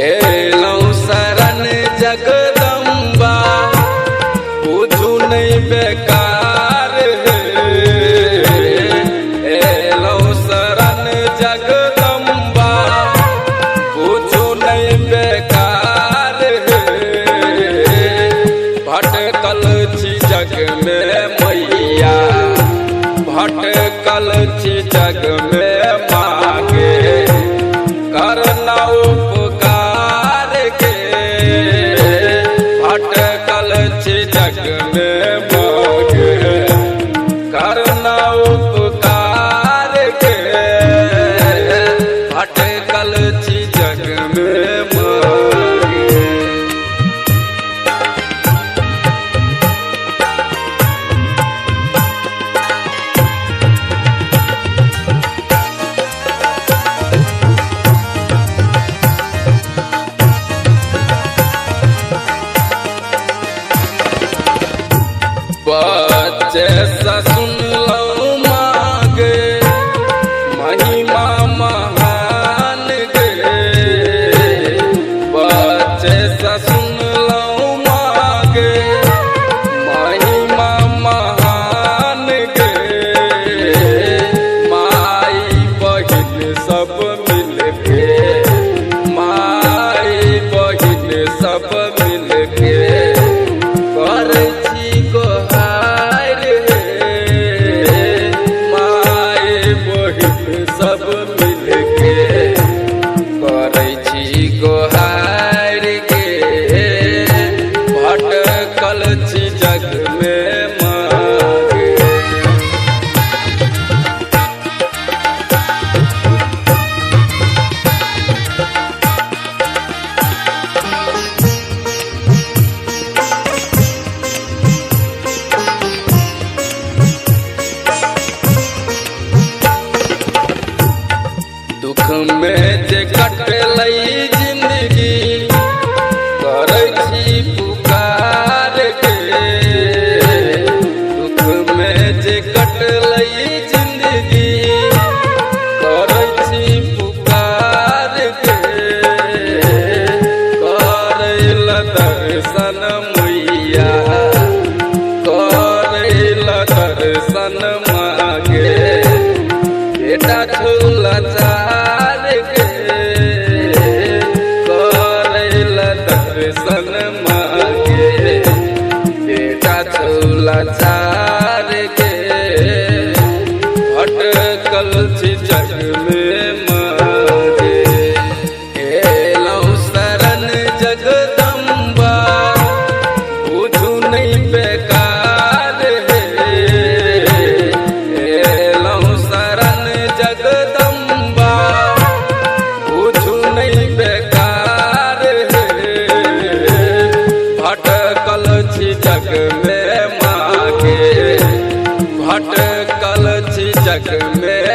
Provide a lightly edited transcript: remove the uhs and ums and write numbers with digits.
एलौं शरण जगदम्बा बुझू नहीं बेकार एलौं शरण जगदम्बा बुझू नहीं बेकार भटकल छी जग में मैया भटकल छी जग में मांगे करना उपकार के भटकल छी जग में मांगे करना उपकार के भटकल छी जग में मांगे। बच्चे सा सुन लो मांगे महिमा महान गे बच्चे सा सुन लो मांगे महिमा महान गे माई बहिन सब मिलके माई बहिन सब मिलके कर सब मिलके करै छी गोहार के भटकल छी जग में मांगे। दुख में जे कटलै जिंदगी करै छी पुकार के दुख में जे कटलै जिंदगी करै छी पुकार के करैल दर्शन मैया करैल दर्शन मांगे बेटा झूला चार के करैल दर्शन मांगे बेटा झूला चार के भटकल छी जग में मांगे। एलौं शरण जगदम्बा बुझू नहीं बेकार एलौं शरण जगदम्बा बुझू नहीं बेकार भटकल छी जग में मांगे भटकल छी जग में